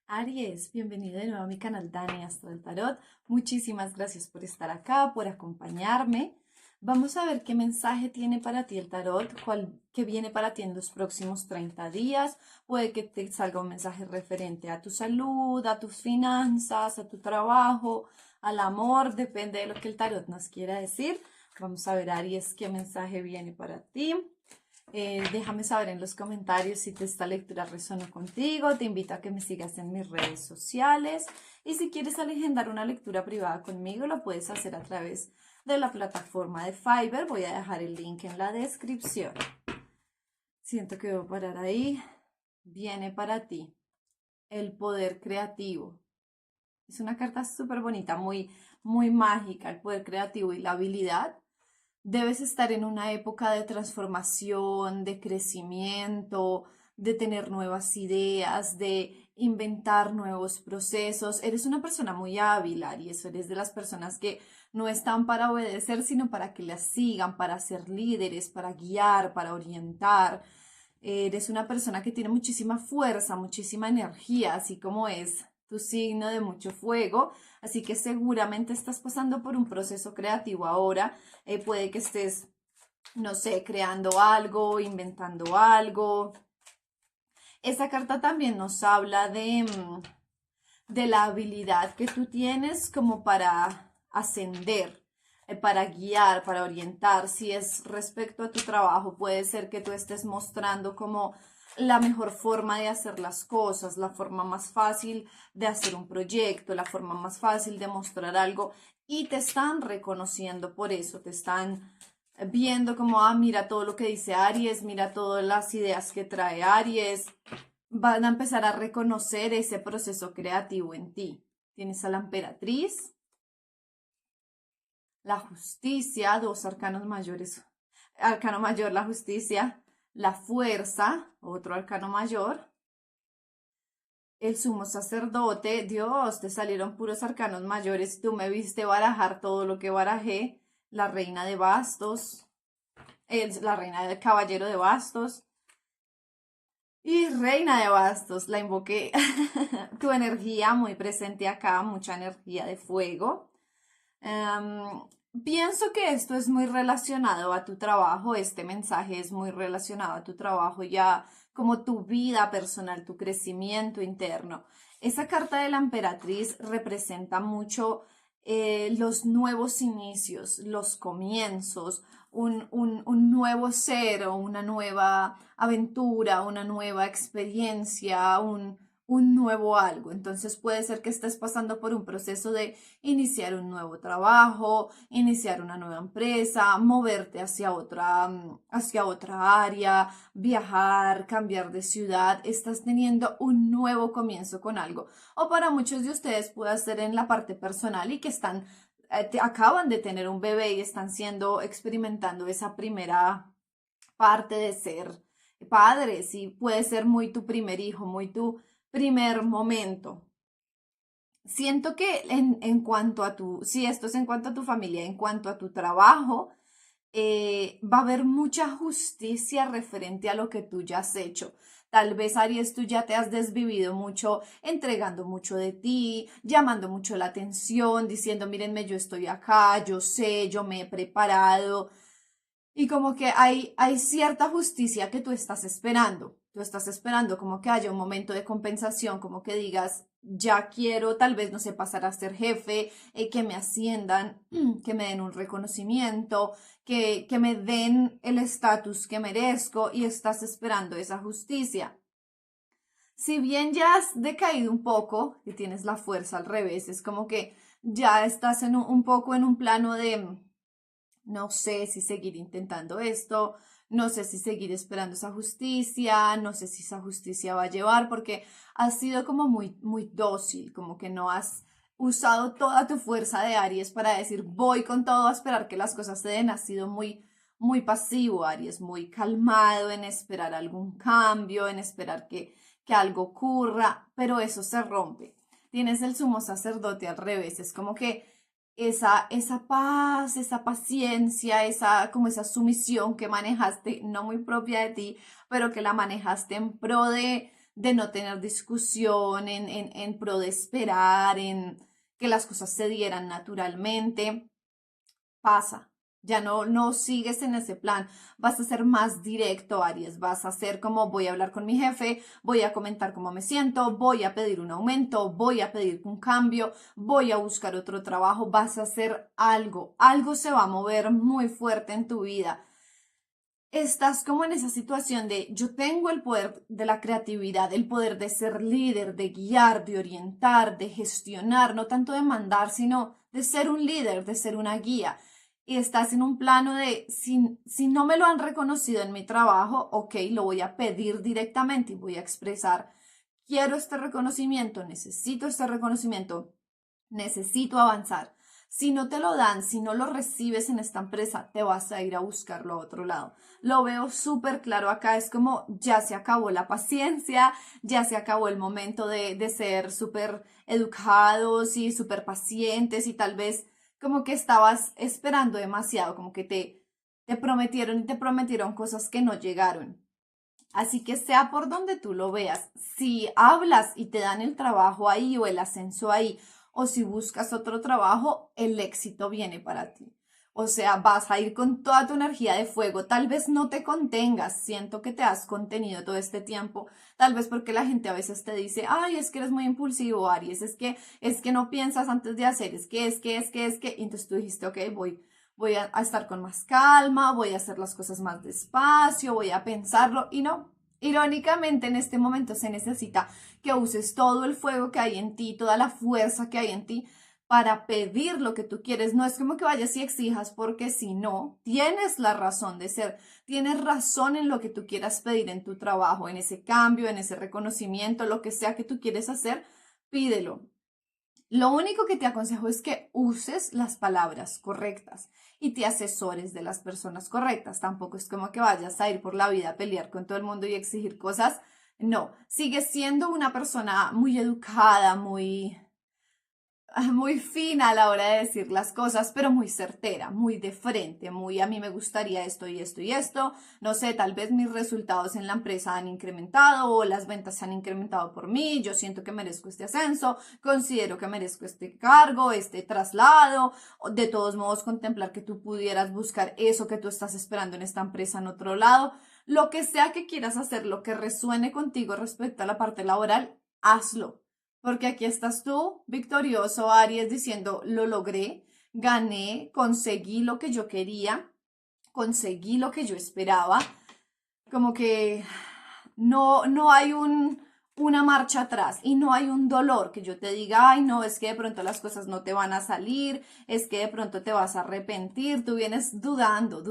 Aries, bienvenido de nuevo a mi canal Dani Astro del Tarot. Muchísimas gracias por estar acá, por acompañarme. Vamos a ver qué mensaje tiene para ti el tarot, qué viene para ti en los próximos 30 días. Puede que te salga un mensaje referente a tu salud, a tus finanzas, a tu trabajo, al amor, depende de lo que el tarot nos quiera decir. Vamos a ver, Aries, qué mensaje viene para ti. Déjame saber en los comentarios si esta lectura resonó contigo. Te invito a que me sigas en mis redes sociales. Y si quieres agendar una lectura privada conmigo, lo puedes hacer a través de la plataforma de Fiverr. Voy a dejar el link en la descripción. Siento que voy a parar ahí. Viene para ti el poder creativo. Es una carta súper bonita, muy mágica, el poder creativo y la habilidad. Debes estar en una época de transformación, de crecimiento, de tener nuevas ideas, de inventar nuevos procesos. Eres una persona muy hábil, Aries. Eres de las personas que no están para obedecer, sino para que las sigan, para ser líderes, para guiar, para orientar. Eres una persona que tiene muchísima fuerza, muchísima energía, así como es tu signo de mucho fuego. Así que seguramente estás pasando por un proceso creativo ahora. Puede que estés, no sé, creando algo, inventando algo. Esta carta también nos habla de la habilidad que tú tienes como para ascender, para guiar, para orientar. Si es respecto a tu trabajo, puede ser que tú estés mostrando como la mejor forma de hacer las cosas, la forma más fácil de hacer un proyecto, la forma más fácil de mostrar algo y te están reconociendo por eso, te están viendo como, mira todo lo que dice Aries, mira todas las ideas que trae Aries, van a empezar a reconocer ese proceso creativo en ti. Tienes a la emperatriz, la justicia, dos arcanos mayores. Arcano mayor, la justicia, la fuerza, otro arcano mayor, el sumo sacerdote. Dios, te salieron puros arcanos mayores. Tú me viste barajar todo lo que barajé. La reina de bastos, la reina del caballero de bastos. Y reina de bastos, la invoqué. Tu energía muy presente acá, mucha energía de fuego. Pienso que esto es muy relacionado a tu trabajo, este mensaje es muy relacionado a tu trabajo, ya como tu vida personal, tu crecimiento interno. Esa carta de la emperatriz representa mucho los nuevos inicios, los comienzos, un nuevo ser o una nueva aventura, una nueva experiencia, un nuevo algo. Entonces puede ser que estés pasando por un proceso de iniciar un nuevo trabajo, iniciar una nueva empresa, moverte hacia otra área, viajar, cambiar de ciudad. Estás teniendo un nuevo comienzo con algo. O para muchos de ustedes puede ser en la parte personal y que acaban de tener un bebé y están experimentando esa primera parte de ser padres y puede ser muy tu primer hijo, muy tu primer momento. Siento que en cuanto a si esto es en cuanto a tu familia, en cuanto a tu trabajo, va a haber mucha justicia referente a lo que tú ya has hecho. Tal vez, Aries, tú ya te has desvivido mucho, entregando mucho de ti, llamando mucho la atención, diciendo, mírenme, yo estoy acá, yo sé, yo me he preparado. Y como que hay cierta justicia que tú estás esperando. Tú estás esperando como que haya un momento de compensación, como que digas, ya quiero, tal vez, no sé, pasar a ser jefe, que me asciendan, que me den un reconocimiento, que me den el estatus que merezco y estás esperando esa justicia. Si bien ya has decaído un poco y tienes la fuerza al revés, es como que ya estás un poco en un plano de no sé si seguir intentando esto, no sé si seguir esperando esa justicia, no sé si esa justicia va a llevar, porque has sido como muy dócil, como que no has usado toda tu fuerza de Aries para decir voy con todo a esperar que las cosas se den. Has sido muy pasivo, Aries, muy calmado en esperar algún cambio, en esperar que algo ocurra, pero eso se rompe. Tienes el sumo sacerdote al revés, es como que esa paz, esa paciencia, como esa sumisión que manejaste, no muy propia de ti, pero que la manejaste en pro de no tener discusión, en pro de esperar, en que las cosas se dieran naturalmente. Pasa. Ya no sigues en ese plan, vas a ser más directo, Aries, vas a ser como voy a hablar con mi jefe, voy a comentar cómo me siento, voy a pedir un aumento, voy a pedir un cambio, voy a buscar otro trabajo, vas a hacer algo se va a mover muy fuerte en tu vida. Estás como en esa situación de yo tengo el poder de la creatividad, el poder de ser líder, de guiar, de orientar, de gestionar, no tanto de mandar, sino de ser un líder, de ser una guía. Y estás en un plano de, si no me lo han reconocido en mi trabajo, ok, lo voy a pedir directamente y voy a expresar, quiero este reconocimiento, necesito avanzar. Si no te lo dan, si no lo recibes en esta empresa, te vas a ir a buscarlo a otro lado. Lo veo súper claro acá, es como ya se acabó la paciencia, ya se acabó el momento de ser súper educados y súper pacientes y tal vez como que estabas esperando demasiado, como que te prometieron y te prometieron cosas que no llegaron. Así que sea por donde tú lo veas, si hablas y te dan el trabajo ahí o el ascenso ahí, o si buscas otro trabajo, el éxito viene para ti. O sea, vas a ir con toda tu energía de fuego. Tal vez no te contengas. Siento que te has contenido todo este tiempo. Tal vez porque la gente a veces te dice, ay, es que eres muy impulsivo, Aries. Es que no piensas antes de hacer. Es que. Y entonces tú dijiste, ok, voy a estar con más calma, voy a hacer las cosas más despacio, voy a pensarlo y no. Irónicamente, en este momento se necesita que uses todo el fuego que hay en ti, toda la fuerza que hay en ti para pedir lo que tú quieres. No es como que vayas y exijas, porque si no, tienes la razón de ser, tienes razón en lo que tú quieras pedir en tu trabajo, en ese cambio, en ese reconocimiento, lo que sea que tú quieres hacer, pídelo. Lo único que te aconsejo es que uses las palabras correctas y te asesores de las personas correctas. Tampoco es como que vayas a ir por la vida a pelear con todo el mundo y exigir cosas. No, sigues siendo una persona muy educada, muy fina a la hora de decir las cosas, pero muy certera, muy de frente, muy a mí me gustaría esto y esto y esto. No sé, tal vez mis resultados en la empresa han incrementado o las ventas se han incrementado por mí. Yo siento que merezco este ascenso, considero que merezco este cargo, este traslado. De todos modos, contemplar que tú pudieras buscar eso que tú estás esperando en esta empresa en otro lado. Lo que sea que quieras hacer, lo que resuene contigo respecto a la parte laboral, hazlo. Porque aquí estás tú, victorioso, Aries, diciendo, lo logré, gané, conseguí lo que yo quería, conseguí lo que yo esperaba. Como que no hay una marcha atrás y no hay un dolor que yo te diga, ay, no, es que de pronto las cosas no te van a salir, es que de pronto te vas a arrepentir. Tú vienes dudando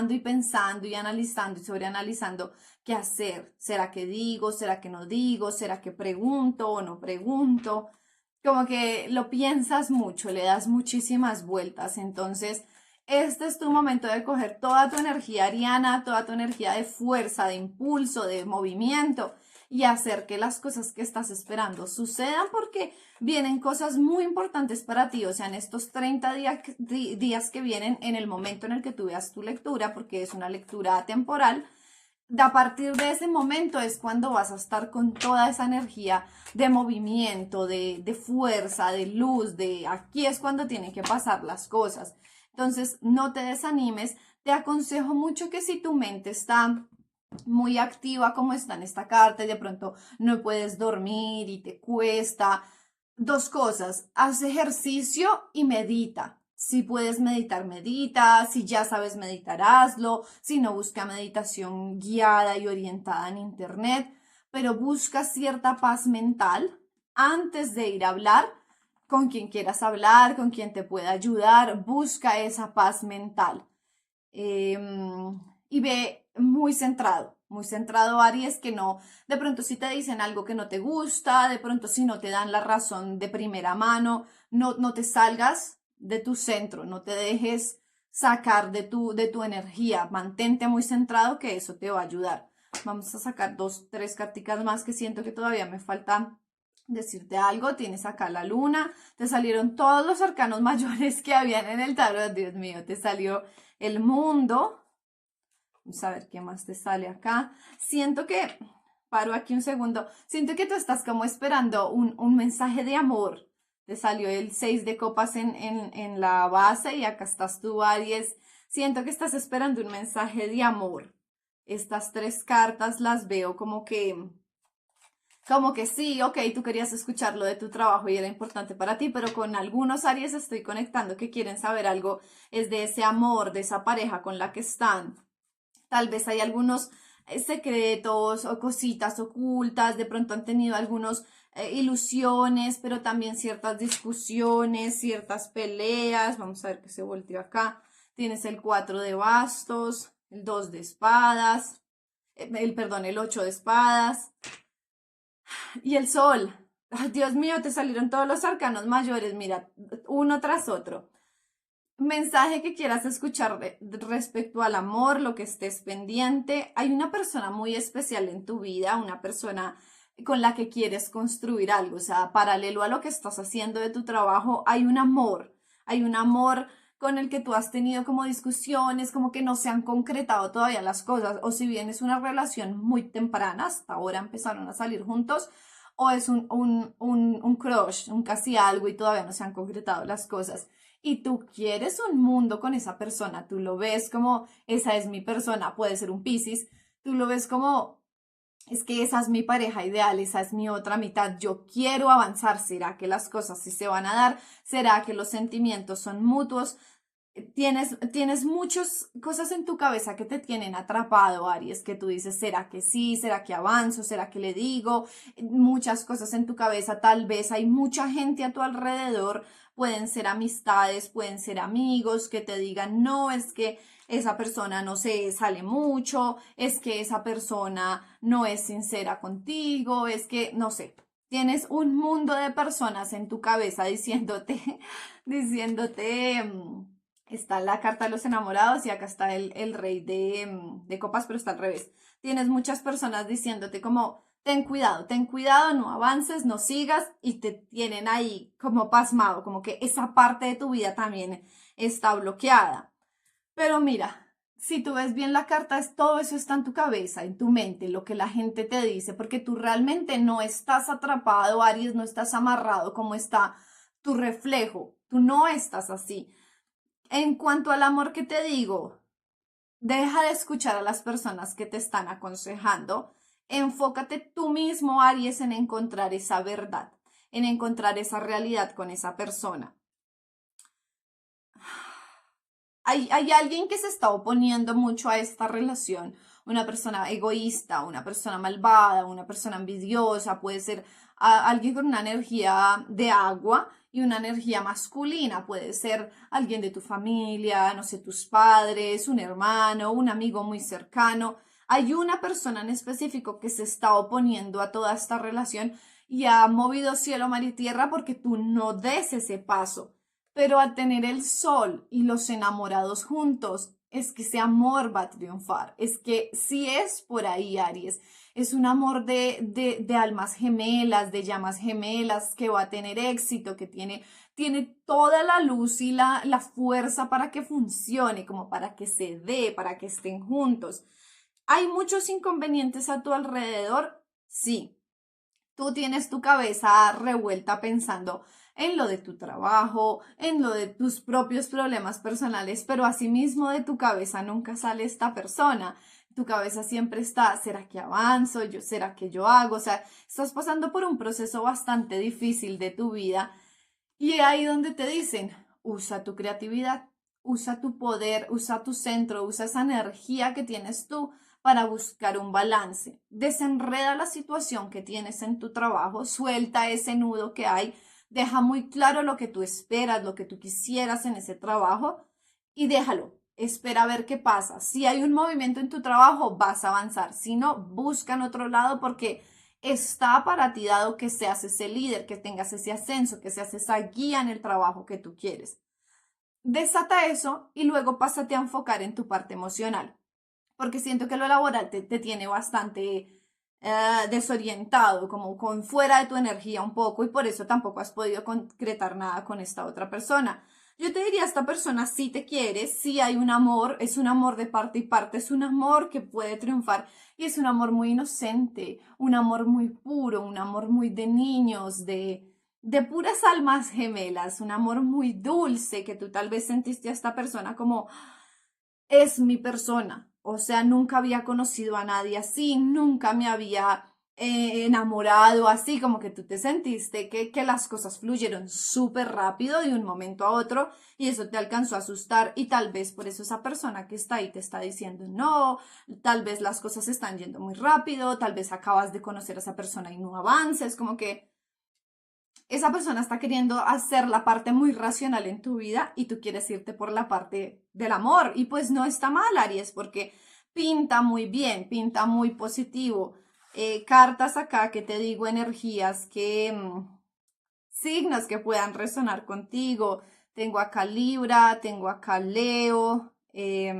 y pensando y analizando y sobreanalizando qué hacer. ¿Será que digo? ¿Será que no digo? ¿Será que pregunto o no pregunto? Como que lo piensas mucho, le das muchísimas vueltas. Entonces, este es tu momento de coger toda tu energía ariana, toda tu energía de fuerza, de impulso, de movimiento y hacer que las cosas que estás esperando sucedan, porque vienen cosas muy importantes para ti. O sea, en estos 30 días que vienen, en el momento en el que tú veas tu lectura, porque es una lectura temporal, a partir de ese momento es cuando vas a estar con toda esa energía de movimiento, de fuerza, de luz, de aquí es cuando tienen que pasar las cosas. Entonces, no te desanimes. Te aconsejo mucho que si tu mente está muy activa como está en esta carta y de pronto no puedes dormir y te cuesta, dos cosas, haz ejercicio y medita. Si puedes meditar, medita. Si ya sabes meditar, hazlo. Si no, busca meditación guiada y orientada en internet. Pero busca cierta paz mental antes de ir a hablar con quien quieras hablar, con quien te pueda ayudar. Busca esa paz mental. Y ve muy centrado, Aries, que no, de pronto si te dicen algo que no te gusta, de pronto si no te dan la razón de primera mano, no te salgas de tu centro, no te dejes sacar de tu energía, mantente muy centrado que eso te va a ayudar. Vamos a sacar 2, 3 carticas más que siento que todavía me falta decirte algo. Tienes acá la luna, te salieron todos los arcanos mayores que habían en el tarot, Dios mío, te salió el mundo. Vamos a ver qué más te sale acá. Siento que paro aquí un segundo. Siento que tú estás como esperando un mensaje de amor. Te salió el 6 de copas en la base y acá estás tú, Aries. Siento que estás esperando un mensaje de amor. Estas tres cartas las veo como que sí, ok, tú querías escuchar lo de tu trabajo y era importante para ti, pero con algunos Aries estoy conectando que quieren saber algo, es de ese amor, de esa pareja con la que están. Tal vez hay algunos secretos o cositas ocultas, de pronto han tenido algunos ilusiones, pero también ciertas discusiones, ciertas peleas. Vamos a ver que se volteó acá. Tienes el 4 de bastos, el 2 de espadas, perdón, el 8 de espadas y el sol. Ay, Dios mío, te salieron todos los arcanos mayores, mira, uno tras otro. Mensaje que quieras escuchar respecto al amor, lo que estés pendiente. Hay una persona muy especial en tu vida, una persona con la que quieres construir algo, o sea, paralelo a lo que estás haciendo de tu trabajo, hay un amor con el que tú has tenido como discusiones, como que no se han concretado todavía las cosas, o si bien es una relación muy temprana, hasta ahora empezaron a salir juntos, o es un crush, un casi algo y todavía no se han concretado las cosas y tú quieres un mundo con esa persona, tú lo ves como, esa es mi persona, puede ser un Piscis, tú lo ves como, es que esa es mi pareja ideal, esa es mi otra mitad, yo quiero avanzar, ¿será que las cosas sí se van a dar? ¿Será que los sentimientos son mutuos? Tienes muchas cosas en tu cabeza que te tienen atrapado, Aries, que tú dices, ¿será que sí? ¿Será que avanzo? ¿Será que le digo? Muchas cosas en tu cabeza, tal vez hay mucha gente a tu alrededor, pueden ser amistades, pueden ser amigos que te digan, no, es que esa persona no se sale mucho, es que esa persona no es sincera contigo, es que, no sé, tienes un mundo de personas en tu cabeza diciéndote, está la carta de los enamorados y acá está el rey de copas, pero está al revés. Tienes muchas personas diciéndote como, ten cuidado, no avances, no sigas y te tienen ahí como pasmado, como que esa parte de tu vida también está bloqueada. Pero mira, si tú ves bien la carta, todo eso está en tu cabeza, en tu mente, lo que la gente te dice, porque tú realmente no estás atrapado, Aries, no estás amarrado como está tu reflejo, tú no estás así. En cuanto al amor que te digo, deja de escuchar a las personas que te están aconsejando. Enfócate tú mismo, Aries, en encontrar esa verdad, en encontrar esa realidad con esa persona. Hay alguien que se está oponiendo mucho a esta relación, una persona egoísta, una persona malvada, una persona envidiosa, puede ser alguien con una energía de agua y una energía masculina, puede ser alguien de tu familia, no sé, tus padres, un hermano, un amigo muy cercano. Hay una persona en específico que se está oponiendo a toda esta relación y ha movido cielo, mar y tierra porque tú no des ese paso. Pero al tener el sol y los enamorados juntos, es que ese amor va a triunfar. Es que si es por ahí, Aries, es un amor de almas gemelas, de llamas gemelas, que va a tener éxito, que tiene toda la luz y la fuerza para que funcione, como para que se dé, para que estén juntos. ¿Hay muchos inconvenientes a tu alrededor? Sí. Tú tienes tu cabeza revuelta pensando en lo de tu trabajo, en lo de tus propios problemas personales, pero asimismo de tu cabeza nunca sale esta persona. Tu cabeza siempre está, ¿será que avanzo? ¿Será que yo hago? O sea, estás pasando por un proceso bastante difícil de tu vida y ahí donde te dicen, usa tu creatividad, usa tu poder, usa tu centro, usa esa energía que tienes tú para buscar un balance. Desenreda la situación que tienes en tu trabajo, suelta ese nudo que hay, deja muy claro lo que tú esperas, lo que tú quisieras en ese trabajo y déjalo. Espera a ver qué pasa. Si hay un movimiento en tu trabajo, vas a avanzar. Si no, busca en otro lado porque está para ti dado que seas ese líder, que tengas ese ascenso, que seas esa guía en el trabajo que tú quieres. Desata eso y luego pásate a enfocar en tu parte emocional porque siento que lo laboral te tiene bastante desorientado, como con fuera de tu energía un poco, y por eso tampoco has podido concretar nada con esta otra persona. Yo te diría, esta persona sí te quiere, sí hay un amor, es un amor de parte y parte, es un amor que puede triunfar y es un amor muy inocente, un amor muy puro, un amor muy de niños, de puras almas gemelas, un amor muy dulce que tú tal vez sentiste a esta persona como es mi persona. O sea, nunca había conocido a nadie así, nunca me había enamorado así, como que tú te sentiste que las cosas fluyeron súper rápido de un momento a otro y eso te alcanzó a asustar y tal vez por eso esa persona que está ahí te está diciendo no, tal vez las cosas están yendo muy rápido, tal vez acabas de conocer a esa persona y no avances, como que esa persona está queriendo hacer la parte muy racional en tu vida y tú quieres irte por la parte del amor. Y pues no está mal, Aries, porque pinta muy bien, pinta muy positivo. Cartas acá que te digo, energías que, signos que puedan resonar contigo. Tengo acá Libra, tengo acá Leo, se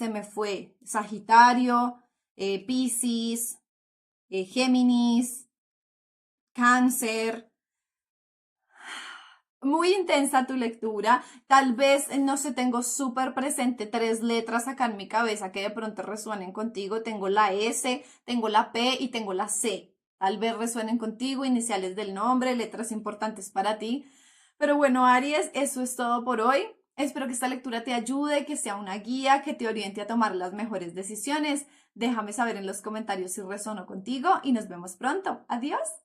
me fue, Sagitario, Piscis, Géminis, Cáncer. Muy intensa tu lectura. Tal vez, no sé, tengo súper presente tres letras acá en mi cabeza que de pronto resuenen contigo. Tengo la S, tengo la P y tengo la C. Tal vez resuenen contigo, iniciales del nombre, letras importantes para ti. Pero bueno, Aries, eso es todo por hoy. Espero que esta lectura te ayude, que sea una guía, que te oriente a tomar las mejores decisiones. Déjame saber en los comentarios si resonó contigo y nos vemos pronto. Adiós.